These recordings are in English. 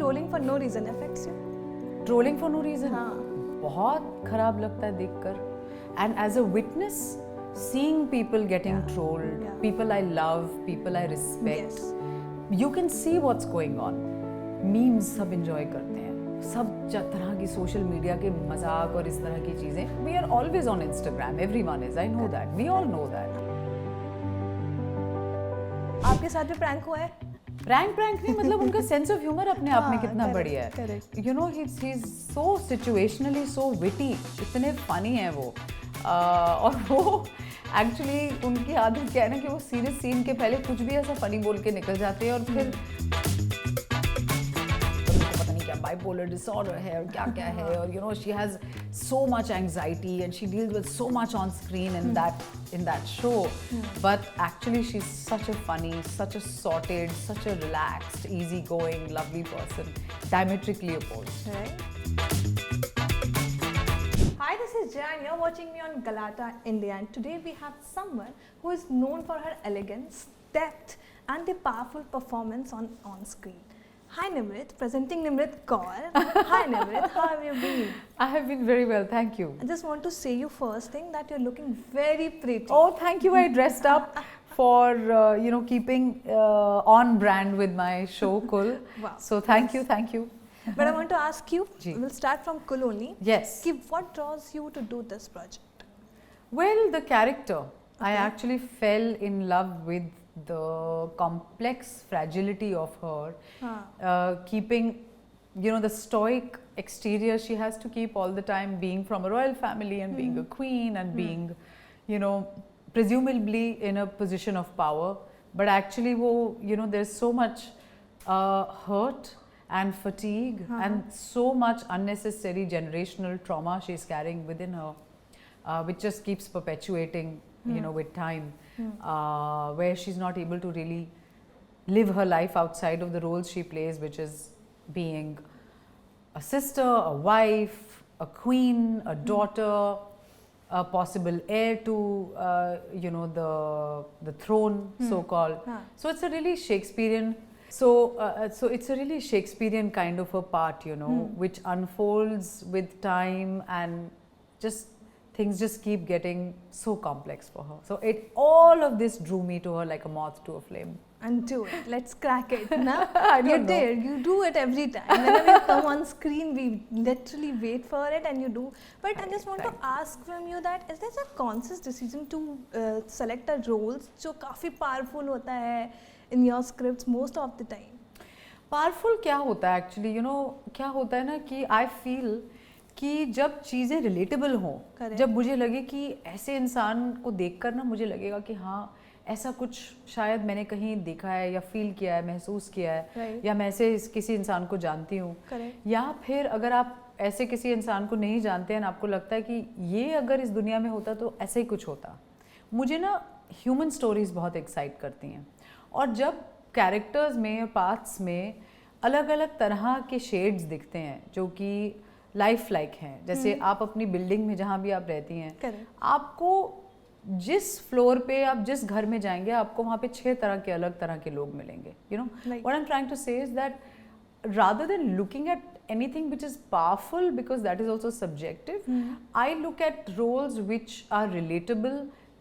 trolling for no reason affects you? Trolling for no reason हाँ. बहुत खराब लगता है देखकर. And as a witness seeing people getting trolled, people I love, people I respect, you can see what's going on. Memes सब enjoy करते हैं, सब तरह की social media के मजाक और इस तरह की चीजें. We are always on Instagram, everyone is, I know that, we all know that. आपके साथ भी prank हुआ है? Prank नहीं, मतलब उनका sense of humor अपने आप में कितना बढ़िया है. Correct. You know, he's so situationally so witty, इतने funny हैं वो. और वो एक्चुअली उनकी आदत क्या है ना कि वो सीरियस सीन के पहले कुछ भी ऐसा फनी बोल के निकल जाते हैं और फिर उनको पता नहीं क्या बाइपोलर डिसऑर्डर है और क्या क्या है और you no she has so much anxiety and she deals with so much on screen in that show but actually she is such a funny such a sorted such a relaxed easy going lovely person diametrically opposed. Hi, this is Jaya and you're watching me on Galata, India, and today we have someone who is known for her elegance, depth and the powerful performance on screen. Hi Nimrit, presenting Nimrit Kaur. Hi Nimrit, how have you been? I have been very well, thank you. I just want to say you first thing that you're looking very pretty. Oh, thank you. I dressed up for keeping on brand with my show Kul. Wow. So thank you. But I want to ask you, Ji. we'll start from Kul only. Yes. What draws you to do this project? Well, the character. I Okay. actually fell in love with the complex fragility of her. Keeping, the stoic exterior she has to keep all the time, being from a royal family and being a queen and being, presumably in a position of power. But actually, there's so much hurt and fatigue and so much unnecessary generational trauma she's carrying within her, which just keeps perpetuating, with time, where she's not able to really live her life outside of the roles she plays, which is being a sister, a wife, a queen, a daughter, a possible heir to, the throne, so-called. So it's a really Shakespearean. So it's a really Shakespearean kind of a part, which unfolds with time and just things just keep getting so complex for her. So all of this drew me to her like a moth to a flame. And do it. Let's crack it. Na? I don't You're know. there. You do it every time. Whenever you come on screen, we literally wait for it and you do. But I just want to ask from you that is there a conscious decision to select a roles जो काफी powerful होता है in your scripts most of the time? Powerful क्या होता है actually क्या होता है ना कि आई फील कि जब चीज़ें रिलेटेबल हों, जब मुझे लगे कि ऐसे इंसान को देखकर ना मुझे लगेगा कि हाँ ऐसा कुछ शायद मैंने कहीं देखा है या फील किया है, महसूस किया है, या मैं ऐसे किसी इंसान को जानती हूँ, या फिर अगर आप ऐसे किसी इंसान को नहीं जानते हैं, आपको लगता है कि ये अगर इस दुनिया में होता तो ऐसे ही कुछ होता. मुझे ना ह्यूमन स्टोरीज बहुत एक्साइट करती हैं और जब कैरेक्टर्स में पाथ्स में अलग अलग तरह के शेड्स दिखते हैं जो कि लाइफ लाइक हैं, जैसे आप अपनी बिल्डिंग में जहाँ भी आप रहती हैं, आपको जिस फ्लोर पे आप जिस घर में जाएंगे आपको वहाँ पे 6 तरह के अलग तरह के लोग मिलेंगे. What I am trying to say is that rather than looking at anything which is powerful, because that is also subjective, I look at roles which are relatable,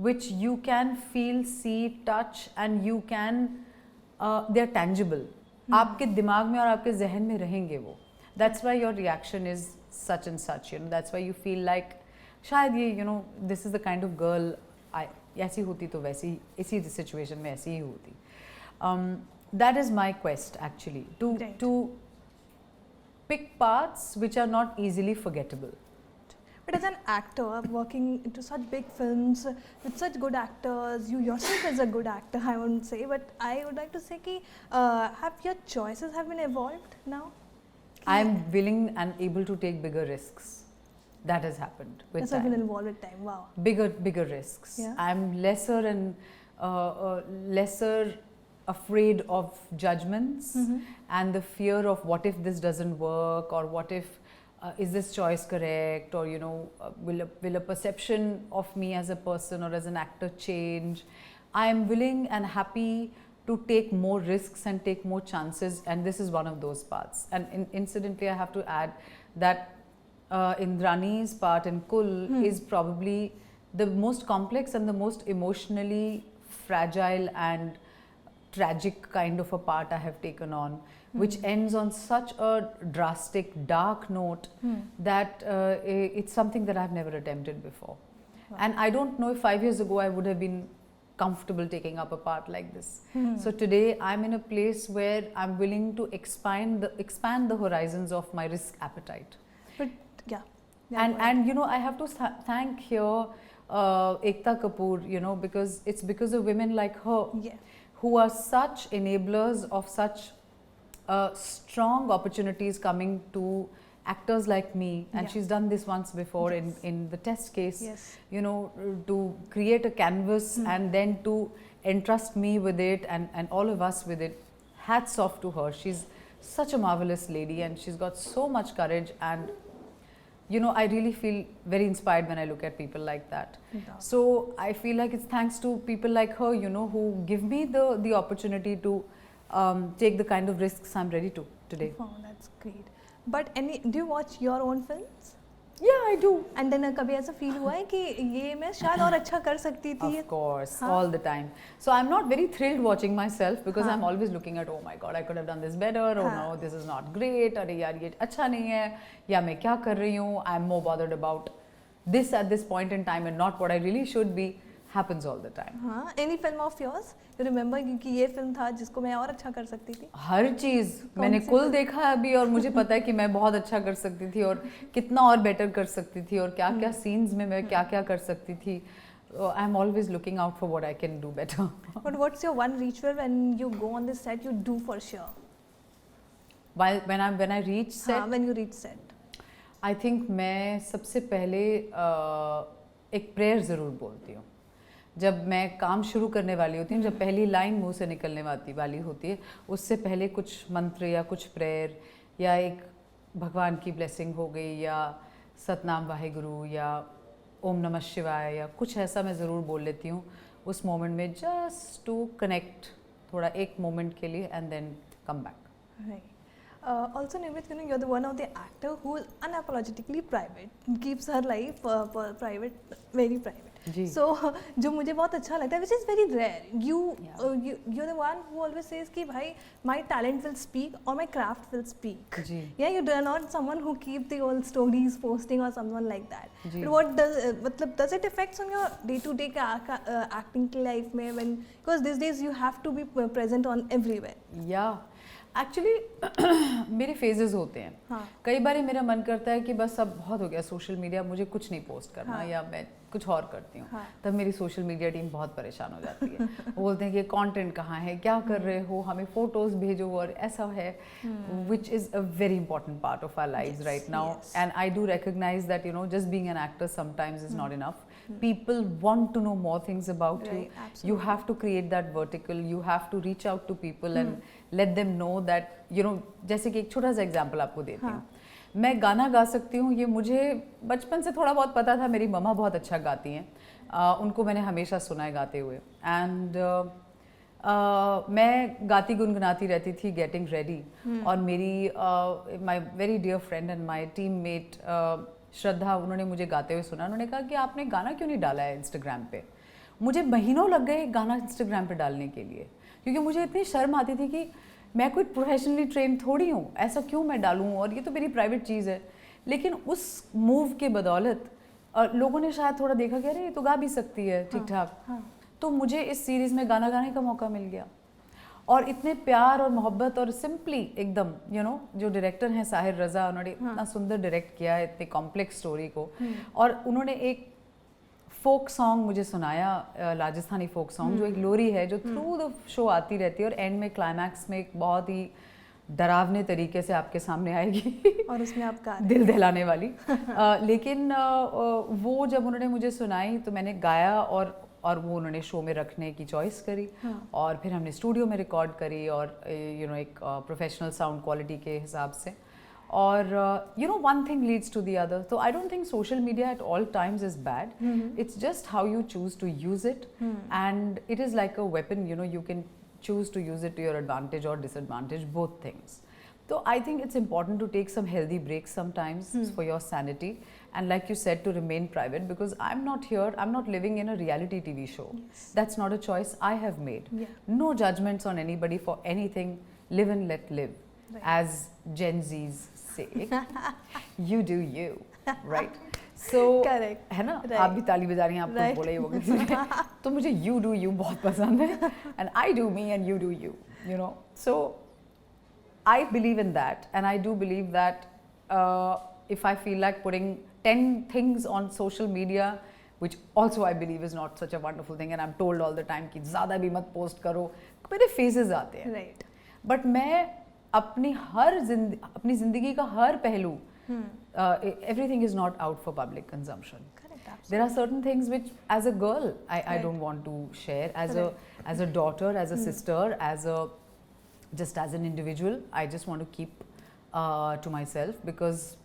which you can feel, see, touch, and you can they are tangible. आपके दिमाग में और आपके जहन में रहेंगे वो. That's why your reaction is such and such. That's why you feel like शायद ये this is the kind of girl ऐसी होती तो वैसी इसी situation में ऐसी ही होती. That is my quest actually, to pick parts which are not easily forgettable. But as an actor working into such big films with such good actors, you yourself as a good actor, I wouldn't say, but I would like to say कि have your choices have been evolved now? I am willing and able to take bigger risks. That has happened with Yes, time. I've been involved with time. Wow. Bigger risks. Yeah. I am lesser afraid of judgments and the fear of what if this doesn't work, or what if is this choice correct, or will a perception of me as a person or as an actor change. I am willing and happy to take more risks and take more chances, and this is one of those parts. And incidentally, I have to add that Indrani's part in Kul is probably the most complex and the most emotionally fragile and tragic kind of a part I have taken on, which ends on such a drastic, dark note that it's something that I've never attempted before. Wow. And I don't know if 5 years ago I would have been comfortable taking up a part like this. So today I'm in a place where I'm willing to expand the horizons of my risk appetite. But yeah. And you know, I have to thank here Ekta Kapoor, you know, because it's because of women like her who are such enablers of such strong opportunities coming to actors like me, and she's done this once before in the test case, you know, to create a canvas and then to entrust me with it and all of us with it. Hats off to her. She's such a marvelous lady and she's got so much courage, and you know, I really feel very inspired when I look at people like that. So I feel like it's thanks to people like her, you know, who give me the opportunity to take the kind of risks I'm ready to today. Oh, that's great. But do you watch your own films? Yeah, I do. And then कभी ऐसा feel हुआ है कि ये मैं शायद और अच्छा कर सकती थी? Of course, all the time. So I'm not very thrilled watching myself because I'm always looking at, oh my god, I could have done this better. Oh no, this is not great. अरे यार ये अच्छा नहीं है, या मैं क्या कर रही हूँ? I'm more bothered about this at this point in time and not what I really should be. Happens all the time. हाँ, any film of yours you remember कि ये फिल्म था जिसको मैं और अच्छा कर सकती थी? हर चीज़ मैंने कुल देखा है अभी और मुझे पता है कि मैं बहुत अच्छा कर सकती थी और कितना और बेटर कर सकती थी और क्या क्या सीन्स में मैं क्या क्या कर सकती थी. I am always looking out for what I can do better. But what's your one ritual when you go on the set you do for sure? When I reach set. हाँ, when you reach set. I think मैं सबसे पहले एक prayer ज़रूर बोलती हूँ. जब मैं काम शुरू करने वाली होती हूँ, जब पहली लाइन मुंह से निकलने वाली होती है, उससे पहले कुछ मंत्र या कुछ प्रेयर या एक भगवान की ब्लेसिंग हो गई या सतनाम वाहेगुरु या ओम नमः शिवाय या कुछ ऐसा मैं ज़रूर बोल लेती हूँ उस मोमेंट में, जस्ट टू कनेक्ट थोड़ा एक मोमेंट के लिए and then come back. Also, Nimit, you know, you're the one of the actor who is unapologetically private, keeps her life private, very private. So, जो मुझे बहुत अच्छा लगता है, which is very rare. You're the one who always says कि भाई my talent will speak or my craft will speak. Yeah, you are not someone who keep the old stories posting or someone like that. But what does it affect on your day-to-day acting life में when, because these days you have to be present on everywhere. Yeah. Actually मेरे phases होते हैं. कई बार मेरा मन करता है कि बस अब बहुत हो गया सोशल मीडिया, मुझे कुछ नहीं पोस्ट करना या मैं कुछ और करती हूँ. तब मेरी सोशल मीडिया टीम बहुत परेशान हो जाती है. वो बोलते हैं कि कंटेंट कहाँ है, क्या कर रहे हो, हमें फोटोज भेजो और ऐसा है, which is a very important part of our lives right now. And I do recognise that you know just being an actor sometimes is not enough. People want to know more things about you. Absolutely. You have to create that vertical. You have to reach out to people and let them know that, you know, जैसे कि एक छोटा सा example आपको देती हूँ. मैं गाना गा सकती हूँ, ये मुझे बचपन से थोड़ा बहुत पता था. मेरी मम्मा बहुत अच्छा गाती हैं, उनको मैंने हमेशा सुना है गाते हुए. एंड मैं गाती गुनगुनाती रहती थी गेटिंग रेडी. और मेरी my very dear friend and my teammate Shraddha, उन्होंने मुझे गाते हुए सुना. उन्होंने कहा कि आपने गाना क्यों नहीं डाला है इंस्टाग्राम पे. मुझे महीनों लग गए गाना इंस्टाग्राम पे डालने के लिए, क्योंकि मुझे इतनी शर्म आती थी कि मैं कोई प्रोफेशनली ट्रेन थोड़ी हूँ, ऐसा क्यों मैं डालूँ और ये तो मेरी प्राइवेट चीज़ है. लेकिन उस मूव के बदौलत लोगों ने शायद थोड़ा देखा कि अरे ये तो गा भी सकती है ठीक ठाक. तो मुझे इस सीरीज़ में गाना गाने का मौका मिल गया. और इतने प्यार और मोहब्बत और सिंपली एकदम यू नो, जो डायरेक्टर हैं साहिर रज़ा, उन्होंने इतना सुंदर डायरेक्ट किया है इतने कॉम्प्लेक्स स्टोरी को. और उन्होंने एक फोक सॉन्ग मुझे सुनाया, राजस्थानी फोक सॉन्ग, जो एक लोरी है जो थ्रू द शो आती रहती है और एंड में क्लाइमैक्स में एक बहुत ही डरावने तरीके से आपके सामने आएगी और उसमें आपका दिल दहलाने वाली. लेकिन वो जब उन्होंने मुझे सुनाई तो मैंने गाया और वो उन्होंने शो में रखने की चॉइस करी. और फिर हमने स्टूडियो में रिकॉर्ड करी और यू नो एक प्रोफेशनल साउंड क्वालिटी के हिसाब से. और you know one thing leads to the other. तो I don't think social media at all times is bad. It's just how you choose to use it. And it is like a weapon. You know, you can choose to use it to your advantage or disadvantage, both things. So I think it's important to take some healthy breaks sometimes for your sanity, and like you said, to remain private, because I'm not here, I'm not living in a reality TV show. Yes. That's not a choice I have made. Yeah. No judgments on anybody for anything. Live and let live. Right. As Gen Zs say, you do you, right? So Correct. है ना, Right. आप भी ताली बजा रही हैं, आपको Right. बोला ही होगा किसी ने, तो मुझे you do you बहुत पसंद है, and I do me and you do you, you know. So I believe in that, and I do believe that if I feel like putting 10 things on social media, which also I believe is not such a wonderful thing, and I'm told all the time कि ज़्यादा भी मत post करो, मेरे phases आते हैं. Right. But मैं अपनी ज़िंदगी का हर पहलू, everything is not out for public consumption. Correct. Absolutely. There are certain things which, as a girl, I Right. don't want to share. As a daughter, as a sister, just as an individual, I just want to keep to myself, because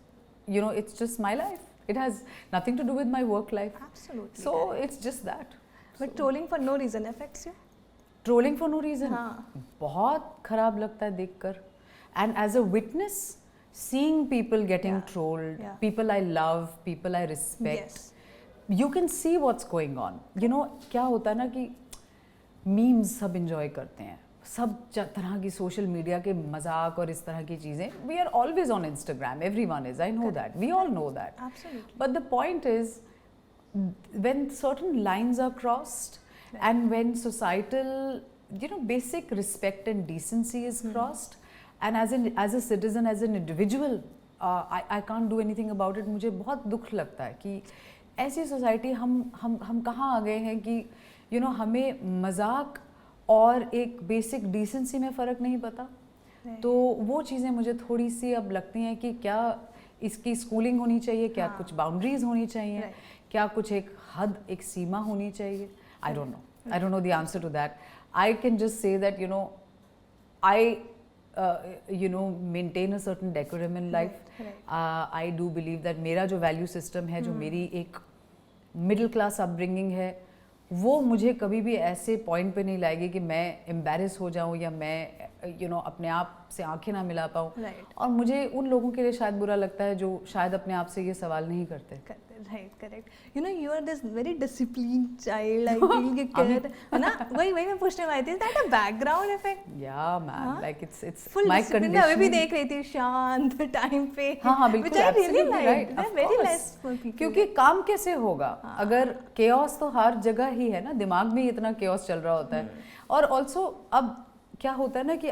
you know, it's just my life. It has nothing to do with my work life. Absolutely. So correct. it's just that. But trolling for no reason affects you. Trolling for no reason. हाँ. बहुत खराब लगता है देखकर. And as a witness, seeing people getting Yeah. trolled, Yeah. people I love, people I respect, Yes. you can see what's going on. You know, क्या होता है ना कि memes सब enjoy करते हैं, सब तरह की social media के मजाक और इस तरह की चीज़ें. We are always on Instagram. Everyone is. I know that. We all know that. Absolutely. But the point is, when certain lines are crossed, and when societal, you know, basic respect and decency is crossed, and as a citizen, as an individual, I can't do anything about it. मुझे बहुत दुख लगता है कि ऐसी society हम कहाँ आ गए हैं कि you know, हमें मजाक और एक बेसिक डिसेंसी में फ़र्क नहीं पता. तो वो चीज़ें मुझे थोड़ी सी अब लगती हैं कि क्या इसकी स्कूलिंग होनी चाहिए, क्या कुछ बाउंड्रीज होनी चाहिए, क्या कुछ एक हद, एक सीमा होनी चाहिए. I don't know. I don't know the answer to that. I can just say that, you know, I you know, maintain a certain decorum in life. I do believe that मेरा जो value system है, जो मेरी एक middle class upbringing है, वो मुझे कभी भी ऐसे point पे नहीं लाएगी कि मैं embarrass हो जाऊँ या मैं you know, अपने आप से आंखें ना मिला पाऊँ. और मुझे उन लोगों के लिए शायद बुरा लगता है जो शायद अपने आप से ये सवाल नहीं करते. Right, correct. You know, you are this very disciplined child. I feel कि kid, है ना? वही मैं पूछने वाली थी. Is that a background effect? Yeah, man. Like it's full my discipline. मैं अभी भी conditioning. देख रही थी शांत time पे. हाँ बिल्कुल. Which I really absolutely like. right. They're Of very course. less for people. क्योंकि काम कैसे होगा अगर chaos तो हर जगह ही है ना, दिमाग में ही इतना chaos चल रहा होता है. और also अब क्या होता है ना कि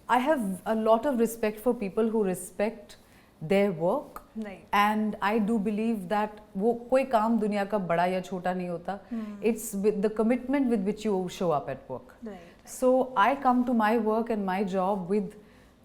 I have a lot of respect for people who respect their work. Right. And I do believe that वो कोई काम दुनिया का बड़ा या छोटा नहीं होता. It's with the commitment with which you show up at work. Right. So I come to my work and my job with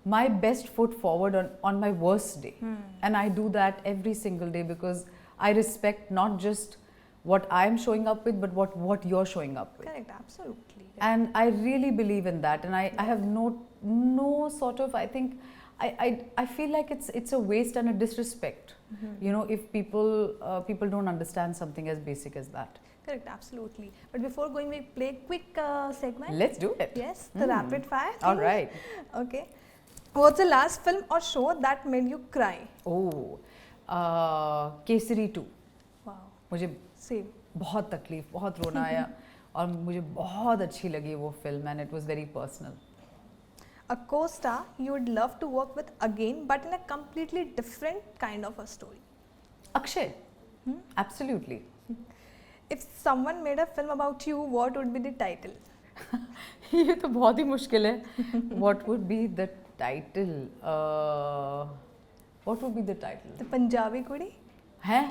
my best foot forward on my worst day. And I do that every single day because I respect not just what I'm showing up with, but what you're showing up with. Correct, absolutely. And I really believe in that. And I have no sort of, I think, I feel like it's a waste and a disrespect, you know, if people don't understand something as basic as that. Correct, absolutely. But before going, we play a quick segment. Let's do it. Yes, the rapid fire. All right. Okay. What's the last film or show that made you cry? Oh, Kesari 2. Wow. मुझे Same. बहुत तकलीफ, बहुत रोना आया और मुझे बहुत अच्छी लगी वो film and it was very personal. A co-star you would love to work with again, but in a completely different kind of a story. Akshay. Absolutely. If someone made a film about you, what would be the title? ये तो बहुत ही मुश्किल है. What would be the title? What would be the title? The Punjabi Kudi? है?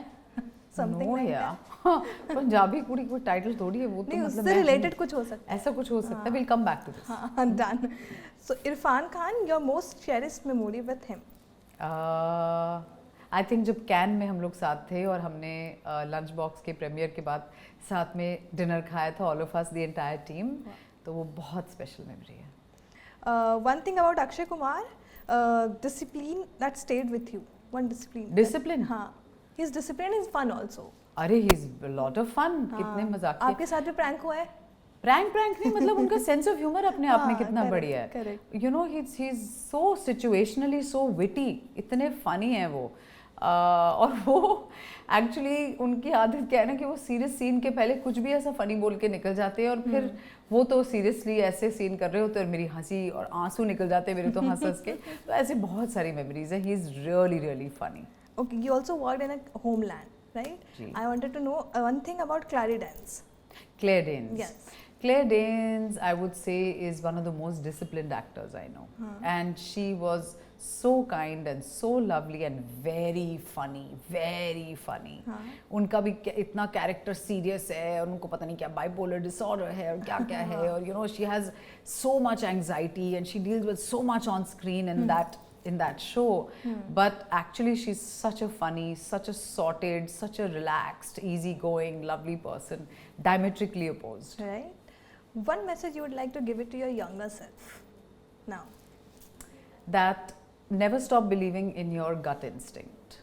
Something No like यार. पंजाबी कुड़ी कोई title थोड़ी है वो तो नहीं, मतलब उससे related कुछ हो सकता है. ऐसा कुछ हो सकता है. We'll come back to this. हाँ, done. So Irfan Khan, your most cherished memory with him? I think जब कैन में हम लोग साथ थे और हमने लंच बॉक्स के प्रीमियर के बाद साथ में डिनर खाया था, all of us the entire team, तो वो बहुत स्पेशल मेमोरी है. One thing about Akshay Kumar, discipline that stayed with you. One discipline. Discipline? हाँ. His discipline is fun also. अरे he is lot of fun. कितने मजाक. आपके साथ भी प्रैंक हुआ है? प्रैंक नहीं, मतलब उनका सेंस ऑफ ह्यूमर अपने आप में कितना correct, बढ़िया है. correct. You know, he's so situationally so witty, इतने funny हैं वो. और वो एक्चुअली उनकी आदत क्या है ना कि वो सीरियस सीन के पहले कुछ भी ऐसा फनी बोल के निकल जाते हैं और फिर वो तो सीरियसली ऐसे सीन कर रहे होते हैं और मेरी हंसी और आंसू निकल जाते हैं मेरे तो हंस के. तो ऐसे बहुत सारी मेमोरीज है. He is really funny. Okay, you also worked in a homeland, right? जी. I wanted to know one thing about Clary Danes. Claire Danes. Yes. Claire Danes, I would say, is one of the most disciplined actors I know. And she was so kind and so lovely and very funny, very funny. उनका भी इतना character serious है और उनको पता नहीं क्या bipolar disorder है और क्या क्या है और you know she has so much anxiety and she deals with so much on screen in that show. But actually she's such a funny, such a sorted, such a relaxed, easygoing, lovely person, diametrically opposed. Right. One message you would like to give it to your younger self now. That never stop believing in your gut instinct.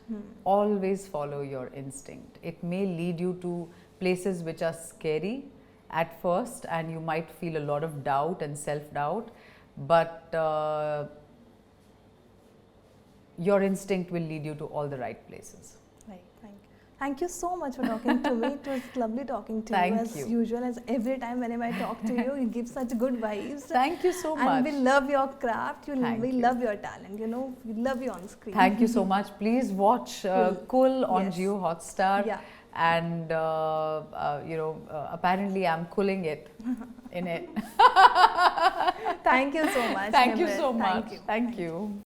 Always follow your instinct. It may lead you to places which are scary at first and you might feel a lot of doubt and self-doubt, but your instinct will lead you to all the right places. Right. Thank you so much for talking to me. It was lovely talking to you as usual, as every time whenever I talk to you, you give such good vibes. Thank you so much. And we love your craft. We love your talent. You know, we love you on screen. Thank you so much. Please watch Kul on Jio Hotstar. Yeah. And you know, apparently I'm cooling it in it. Thank you so much. Thank you so much. Thank you.